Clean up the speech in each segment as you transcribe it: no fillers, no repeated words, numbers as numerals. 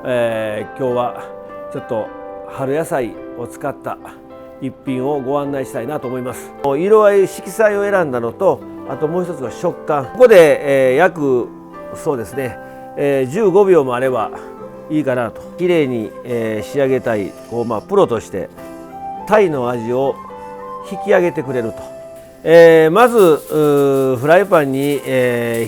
今日はちょっと春野菜を使った一品をご案内したいなと思います。色合い色彩を選んだのと、あともう一つが食感。ここで、約そうですね、15秒もあればいいかなと。綺麗に、仕上げたいプロとして鯛の味を引き上げてくれると。まずフライパンに、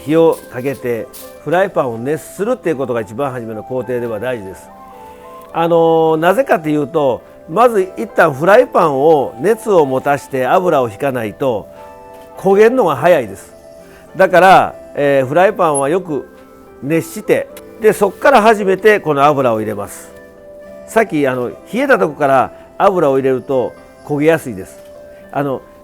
火をかけてフライパンを熱するっていうことが一番初めの工程では大事です。なぜかというと、まず一旦フライパンを熱を持たして油を引かないと焦げるのが早いです。だから、フライパンはよく熱して、でそこから初めてこの油を入れます。さっき冷えたとこから油を入れると焦げやすいです。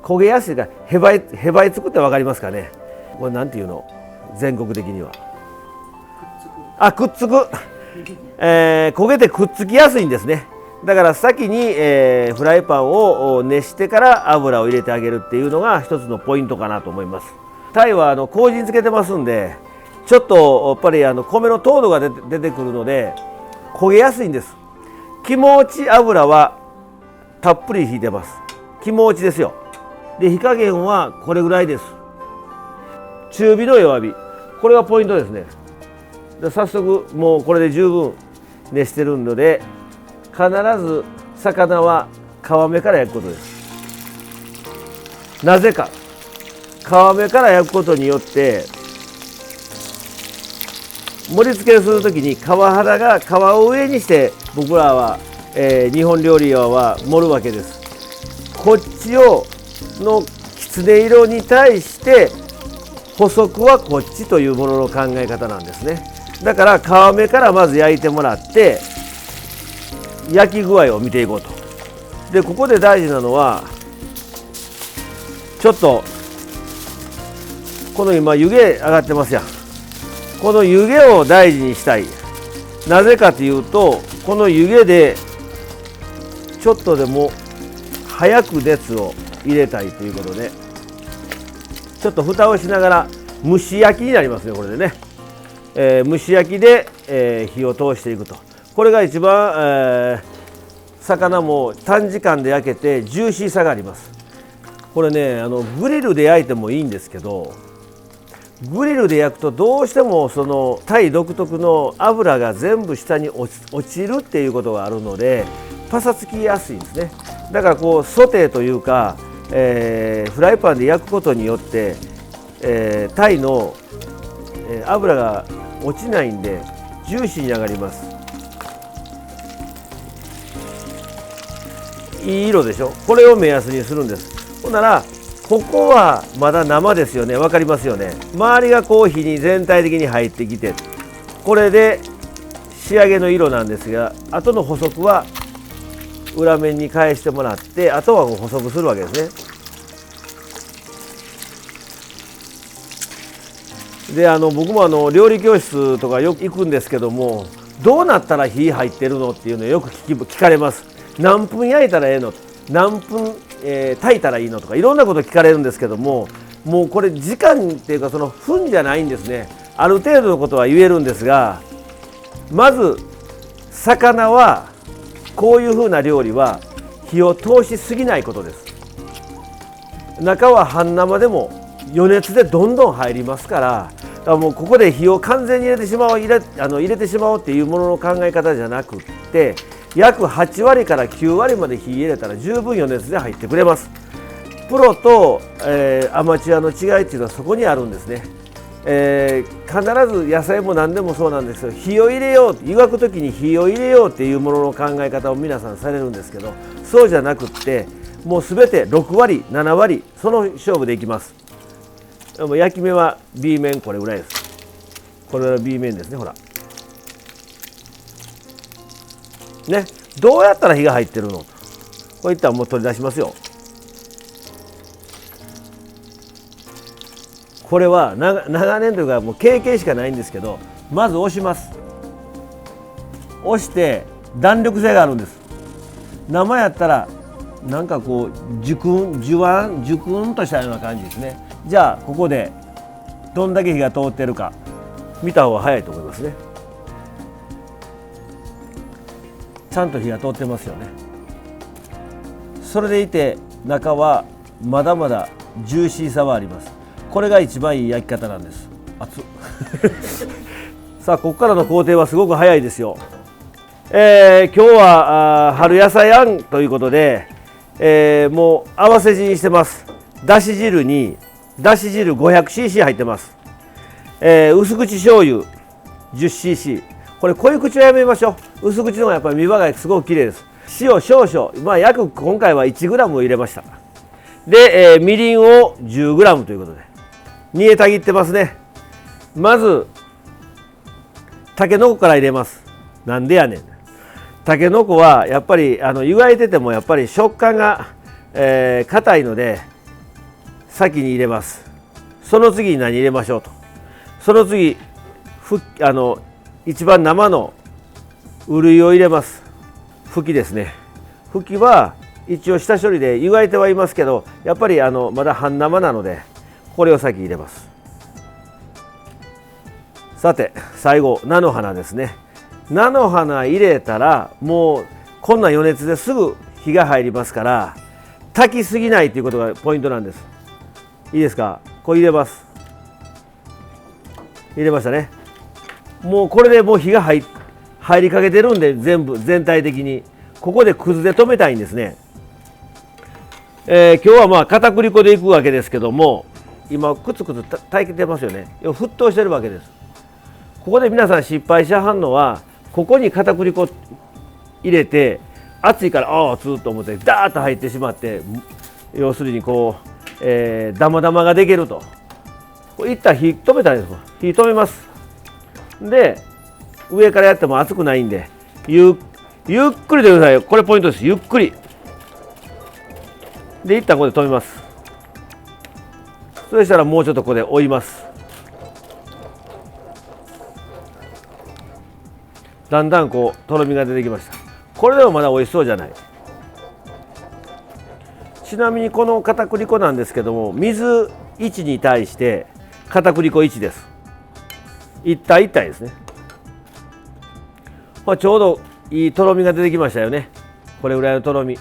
焦げやすいがへばいつくって分かりますかね。これなんていうの、全国的にはくっつく、焦げてくっつきやすいんですね。だから先に、フライパンを熱してから油を入れてあげるっていうのが一つのポイントかなと思います。鯛は麹につけてますんで、ちょっとやっぱり米の糖度が出てくるので焦げやすいんです。気持ち油はたっぷり引いてます。気持ちですよ。で火加減はこれぐらいです。中火の弱火、これがポイントですね。で早速もうこれで十分熱してるので、必ず魚は皮目から焼くことです。なぜか皮目から焼くことによって盛り付けをするときに皮肌が皮を上にして僕らは、日本料理屋は盛るわけです。こっちをのきつね色に対して細くはこっちというものの考え方なんですね。だから皮目からまず焼いてもらって焼き具合を見ていこうと。でここで大事なのは、ちょっとこの今湯気上がってますやん。この湯気を大事にしたい。なぜかというと、この湯気でちょっとでも早く熱を入れたいということで、ちょっと蓋をしながら蒸し焼きになりますね。これでね、蒸し焼きで、火を通していくと。これが一番、魚も短時間で焼けてジューシーさがあります。これね、グリルで焼いてもいいんですけど、グリルで焼くとどうしてもその鯛独特の油が全部下に落ちるっていうことがあるのでパサつきやすいんですね。だからこうソテーというか、フライパンで焼くことによって、鯛の、油が落ちないんでジューシーに上がります。いい色でしょ。これを目安にするんです。ほんならここはまだ生ですよね。分かりますよね。周りがこう火に全体的に入ってきて、これで仕上げの色なんですが、後の補足は裏面に返してもらって、あとは補足するわけですね。で僕も料理教室とかよく行くんですけども、どうなったら火入ってるのっていうのをよく聞かれます。何分焼いたらええの、何分、炊いたらいいのとかいろんなこと聞かれるんですけども、もうこれ時間っていうかその分じゃないんですね。ある程度のことは言えるんですが、まず魚はこういうふうな料理は火を通しすぎないことです。中は半生でも余熱でどんどん入りますから、だからもうここで火を完全に入れてしまおうっていうものの考え方じゃなくって、約8割から9割まで火入れたら十分余熱で入ってくれます。プロと、アマチュアの違いっていうのはそこにあるんですね。必ず野菜も何でもそうなんですけど、火を入れよう、湯がく時に火を入れようっていうものの考え方を皆さんされるんですけど、そうじゃなくってもう全て6割7割その勝負でいきます。焼き目は B 面これぐらいです。これは B 面ですね。ほらね、どうやったら火が入ってるのと、こういったらもう取り出しますよ。これは長年というかもう経験しかないんですけど、まず押します。押して弾力性があるんです。生やったらなんかこうジュクンとしたような感じですね。じゃあここでどんだけ火が通ってるか見た方が早いと思いますね。ちゃんと火が通ってますよね。それでいて中はまだまだジューシーさはあります。これが一番いい焼き方なんです。熱っさあここからの工程はすごく早いですよ。今日は春野菜あんということで、もう合わせ地にしてます。だし汁にだし汁 500cc 入ってます。薄口醤油 10cc。 これ濃い口はやめましょう。薄口の方がやっぱり見栄えがすごく綺麗です。塩少々、まあ約今回は 1g を入れました。で、みりんを 10g ということで煮えたぎってますね。まずたけのこから入れます。なんでやねん。たけのこはやっぱり湯がいててもやっぱり食感が硬いので先に入れます。その次に何入れましょうと。その次一番生のうるいを入れます。ふきですね。ふきは一応下処理で湯がいてはいますけどやっぱりまだ半生なのでこれを先入れます。さて最後菜の花ですね。菜の花入れたらもうこんな余熱ですぐ火が入りますから炊きすぎないということがポイントなんです。いいですか。これ入れます。入れましたね。もうこれでもう火が入りかけてるんで全体的にここでくずで止めたいんですね。今日はまあ片栗粉でいくわけですけども今くつくつ炊いてますよね。沸騰してるわけです。ここで皆さん失敗しはんのはここに片栗粉入れて熱いから熱いと思ってダーッと入ってしまって要するにこう、ダマダマができると。一旦火止めたらいいです。火止めます。で上からやっても熱くないんでゆっくりでください。これポイントです。ゆっくりで一旦ここで止めます。そしたらもうちょっとここで追います。だんだんこうとろみが出てきました。これでもまだ美味しそうじゃない。ちなみにこの片栗粉なんですけども水1に対して片栗粉1です。1対1対ですね。ちょうどいいとろみが出てきましたよね。これぐらいのとろみ。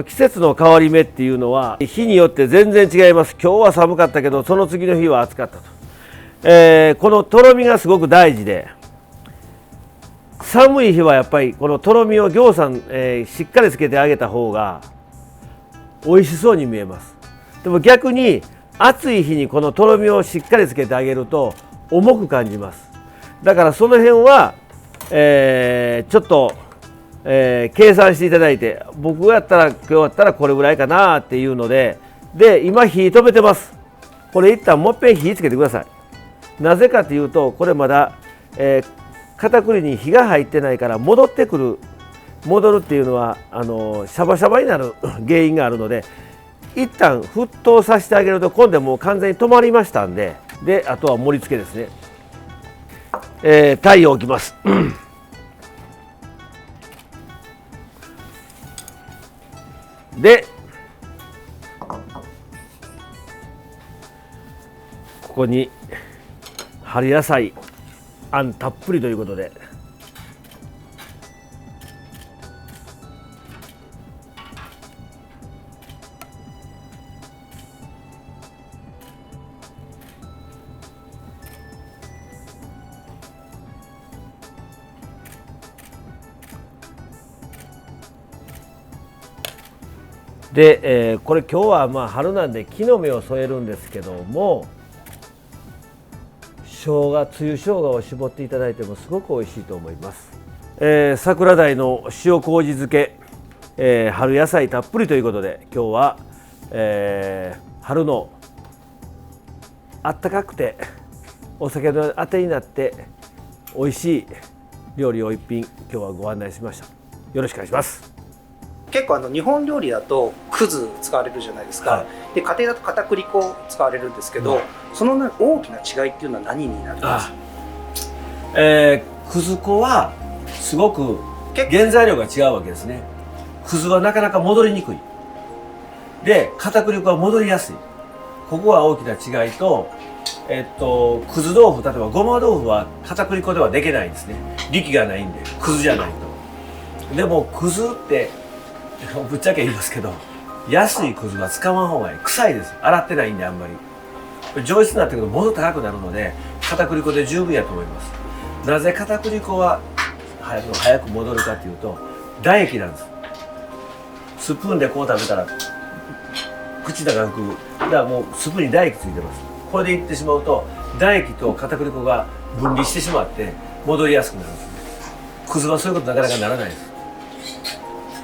季節の変わり目っていうのは日によって全然違います。今日は寒かったけどその次の日は暑かったと。このとろみがすごく大事で寒い日はやっぱりこのとろみをぎょうさん、しっかりつけてあげた方が美味しそうに見えます。でも逆に暑い日にこのとろみをしっかりつけてあげると重く感じます。だからその辺は、ちょっと、計算していただいて僕やったら今日やったらこれぐらいかなっていうので今火止めてます。これ一旦もっぺん火つけてください。なぜかというとこれまだ、片栗に火が入ってないから戻るっていうのはシャバシャバになる原因があるので一旦沸騰させてあげると今度はもう完全に止まりましたんであとは盛り付けですね。鯛を置きますでここに春野菜あんたっぷりということでこれ今日はまあ春なんで木の芽を添えるんですけども梅雨生姜を絞っていただいてもすごく美味しいと思います。桜鯛の塩麹漬け、春野菜たっぷりということで今日は、春のあったかくてお酒のあてになって美味しい料理を一品今日はご案内しました。よろしくお願いします。結構日本料理だとくず使われるじゃないですか、はい、で家庭だと片栗粉使われるんですけど、その大きな違いっていうのは何になります？くず粉はすごく原材料が違うわけですね。くずはなかなか戻りにくいで片栗粉は戻りやすい。ここは大きな違いと、くず豆腐、例えばごま豆腐は片栗粉ではできないんですね。力がないんで、くずじゃないと。でもくずってぶっちゃけ言いますけど、安いくずは使わん方がいい。臭いです。洗ってないんであんまり。上質になってくるともっと高くなるので、片栗粉で十分やと思います。なぜ片栗粉は早く戻るかというと、唾液なんです。スプーンでこう食べたら口の中が浮く。だからもうスプーンに唾液ついてます。これでいってしまうと唾液と片栗粉が分離してしまって戻りやすくなるんですね。くずはそういうことなかなかならないです。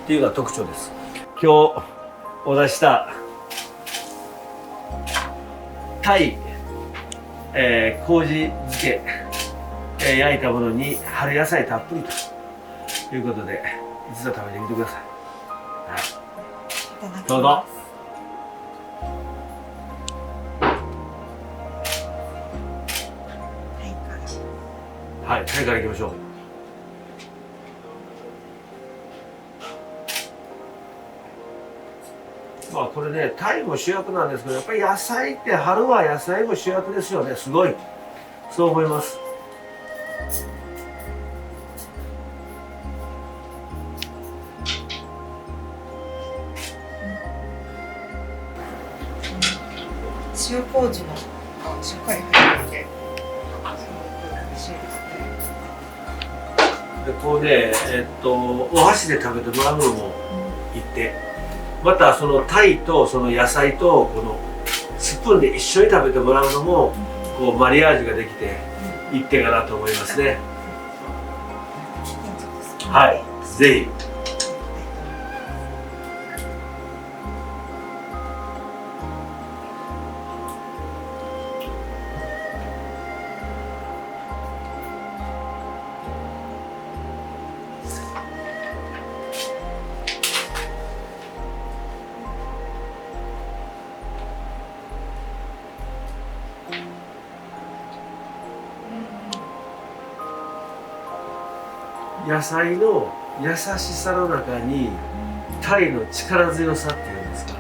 っていうのが特徴です。今日お出したタイ、麹漬け、焼いたものに春野菜たっぷりということで一度食べてみてください。はい、どうぞ。はい、タイからいきましょう。まあこれね、タイも主役なんですけど、やっぱり野菜って春は野菜も主役ですよね。すごいそう思います。塩麹もしっかり入ってて、すごく美味しいですね。でこうね、お箸で食べてもらうのもいって、またそのタイとその野菜とこのスプーンで一緒に食べてもらうのもこうマリアージュができていってかなと思いますね。はい、ぜひ。野菜の優しさの中にタイの力強さっていうんですか、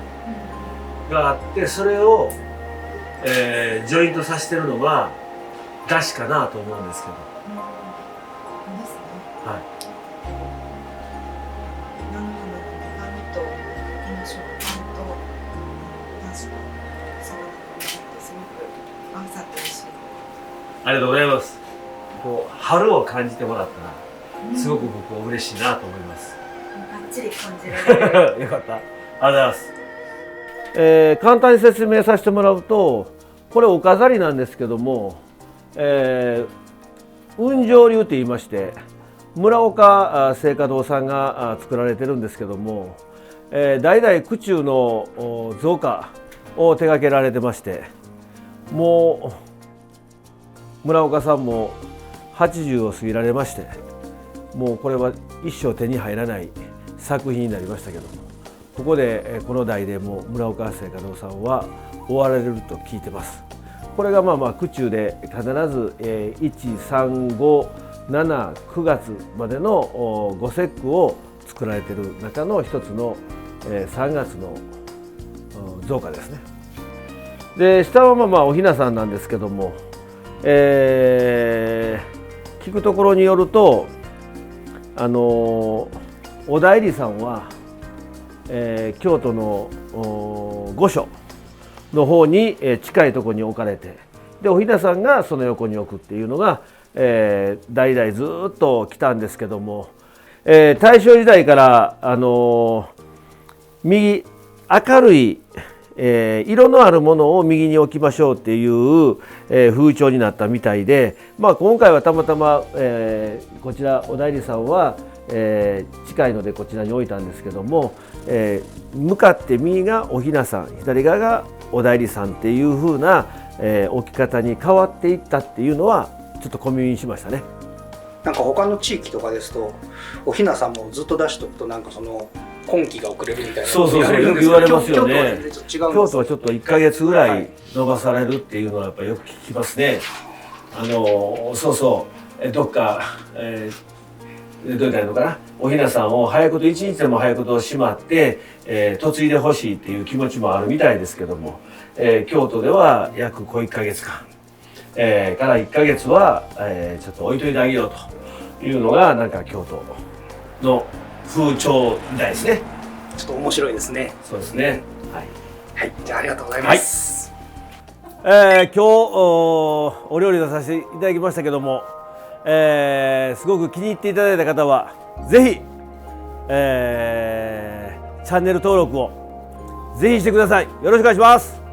があって、それを、ジョイントさせてるのがだしかなと思うんですけど、はい。生の苦味とこの食感とだしとサラダの味ってすごく合わさって美味しい。ありがとうございます。こう春を感じてもらったらすごく僕は嬉しいなと思います。バッチリ感じられる。よかった。ありがとうございます。簡単に説明させてもらうと、これお飾りなんですけども、雲上流と言いまして、村岡製菓堂さんが作られてるんですけども、代々府中の造花を手掛けられてまして、もう村岡さんも80を過ぎられまして、もうこれは一生手に入らない作品になりましたけども、ここでこの代でも村岡製菓堂さんは終わられると聞いてます。これが府中で必ず1、3、5、7、9月までの5節句を作られている中の一つの3月の造花ですね。で下はおひなさんなんですけども、聞くところによるとお内裏さんは、京都の御所の方に近いところに置かれて、でおひなさんがその横に置くっていうのが、代々ずっと来たんですけども、大正時代から右明るい、色のあるものを右に置きましょうっていう、風潮になったみたいで、今回はたまたま、こちらお内裏さんは、近いのでこちらに置いたんですけども、向かって右がおひなさん、左側がお内裏さんっていう風な、置き方に変わっていったっていうのはちょっと小耳にしましたね。なんか他の地域とかですとおひなさんもずっと出しておくとなんかその今期が遅れるみたいなそうよく言われますよね。京都はちょっと1ヶ月ぐらい伸ばされるっていうのはやっぱりよく聞きますね。どっか、どう言ったらいいのかな、おひなさんを早くと1日でも早くとしまって、嫁いでほしいっていう気持ちもあるみたいですけども、京都では約1ヶ月間から1ヶ月は、ちょっと置いといてあげようというのがなんか京都の風潮みたいですね。ちょっと面白いですね。そうですね。はい。はい、じゃあありがとうございます。今日お料理出させていただきましたけども、すごく気に入っていただいた方はぜひ、チャンネル登録をぜひしてください。よろしくお願いします。